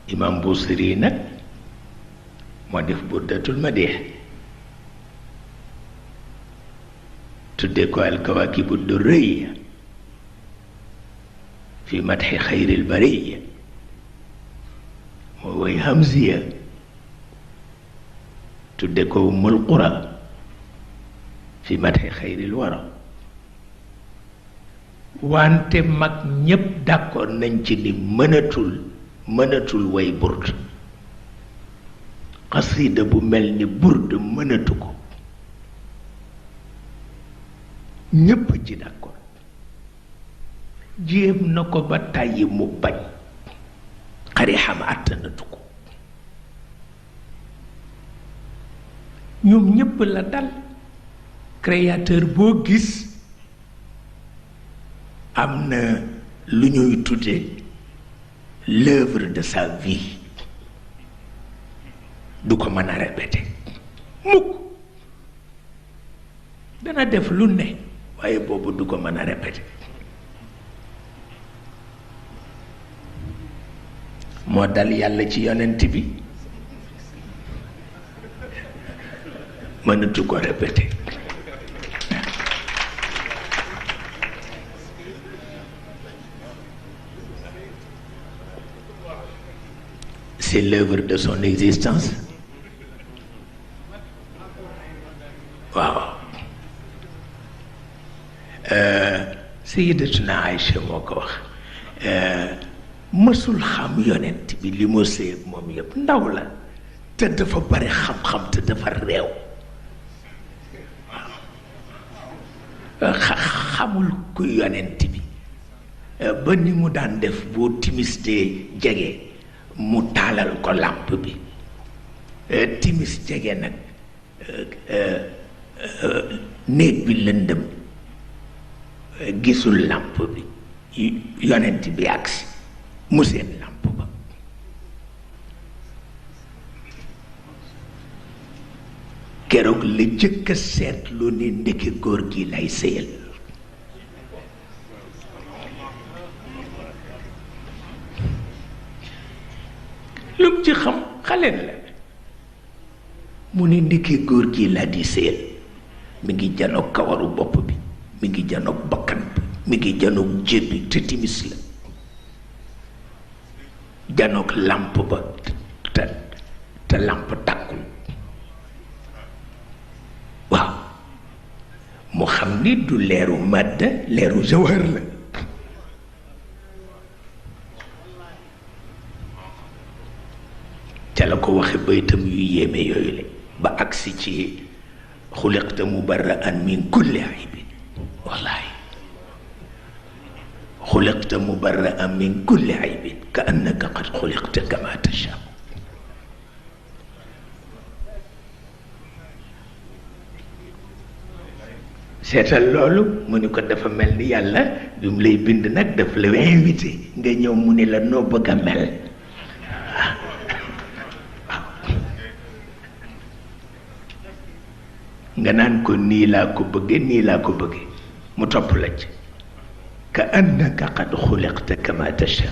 imam Busiri nag moo def burdatul madih tudde ko alkawakibu durriya fi madhi xayril bariya moo way hamziya tudde ko ummul qura fi madhi xayril wara wante mag ñépp d'accord nañ ci ni mënatul way burd xasida bu mel ni burd mënatu ko ñépp ci d'accord jéem na ko ba tàyyi mu bañ xari xam àttanatu ko ñoom ñépp la dal créateur boo gis am na lu ñuy tudde l'œuvre de sa vie du ko mën a répéter mukk dana def lu ne waaye boobu du ko mën a répéter moo dal yàlla ci yonent bi mënatu ko répéter c'est l'œuvre de son existence waaw Sayyidatuna Aïcha moo ko wax mësul xam yonent bi li mu séy moom yëpp ndaw la te dafa bari xam-xam te dafa réew xamul ku yonent bi ba ni mu daan def boo timis dee jege mu taalal ko làmp bi timis jege nag néeg bi lëndëm gisul làmp bi yonent bi agsi mu seen làmp ba keroog la jëkk a seetlu ni ndeke góor gi lay sëyal lum ci xam xale la mu ne ndeke góor gi laa di sëyal mi ngi janoog kawaru bopp bi mi ngi janoog bakkan bi mi ngi janoog jébbi te timis la janoog làmp ba te làmp tàkkul waaw mu xam ni du leeru madda leeru jawhar la ca la ko waxe baytam yu yéeme yooyu la ba agsi ci xuliqta mubarra'an min kulli aybin wallahi xuliqta mubarra'an min kulli aybin ka annaka qad xuliqta kama tasha seetal loolu mu ni ko dafa mel ni yàlla bi mu lay bind nag daf la invité nga ñëw mu ni la noo bëgg a mel nga naan ko nii laa ko bëgge nii laa ko bëgge mu topp la ci ka annaka qad xuliqta kama tasha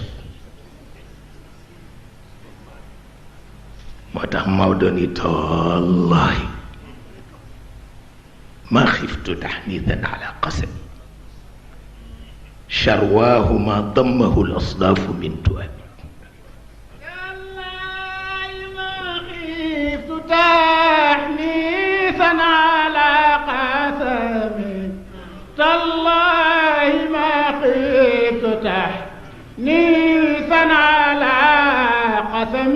moo tax Maodo ni tallahi ما خفت تحنيثا على قسم شرواه ما ضمه الأصداف من تؤم ما خفت تحنيثا على قسم تالله ما خفت تحنيثا على قسم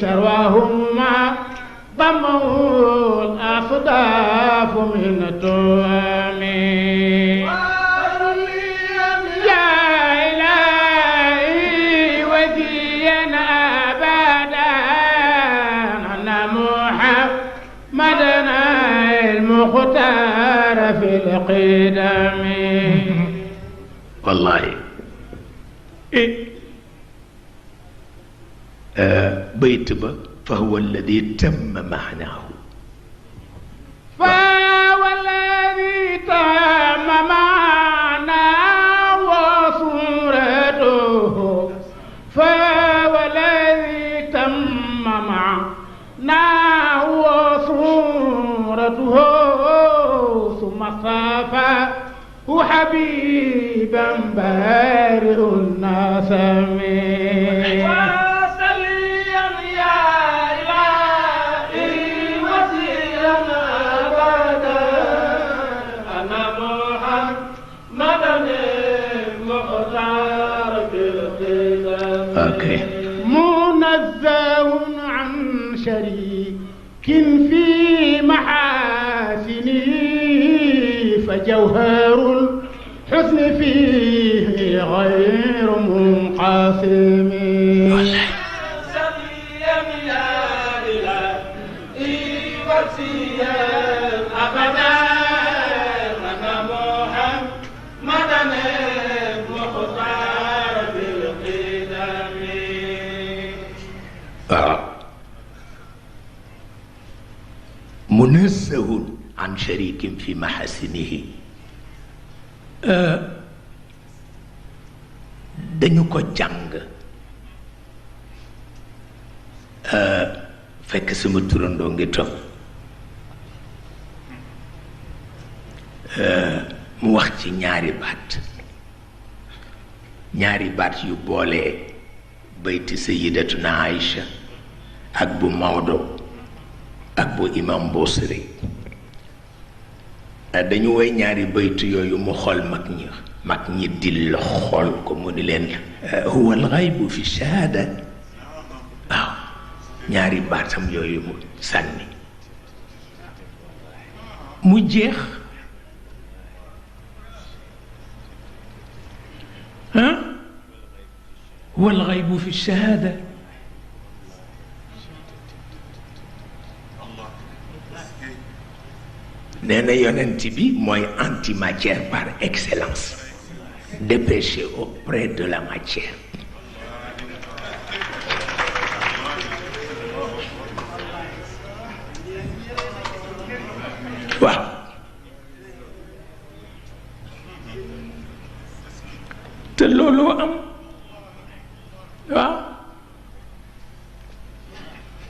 شرواه ما ضمه الأصداف من توامي يا إلهي وزيا أبدا أن محمدنا المختار في القدم والله بيت فهو الذي تم معناه فهو الذي تم معناه وصورته فهو اخترته ثم اصطفى حبيبا بارئ النسم وصليا يا إلهي وسيا أبدا أنا محمدا المختار بالقدم منزه عن شريك في محاسنه فجوهر الحسن فيه غير منقسم سليا يا إلهي وسيا أبدا أنا محمدا المختار بالقدم منزه عن شريك في محاسنه dañu ko jàng fekk sama turandoo ngi toog mu wax ci ñaari baat yu boole bayti sayyidatuna Aïcha ak bu Maodo ak bu imam Bosri dañu woy ñaari baytu yooyu mu xool mag ñi dil la xool ko mu ni leen huwa al-ghaybu fi shahada waaw ñaari baatam yooyu mu sànni mu jeex huwa al-ghaybu fi shahada nee na yonent bi mooy antimatière par excellence dépêché auprès de la matière waaw te loolu am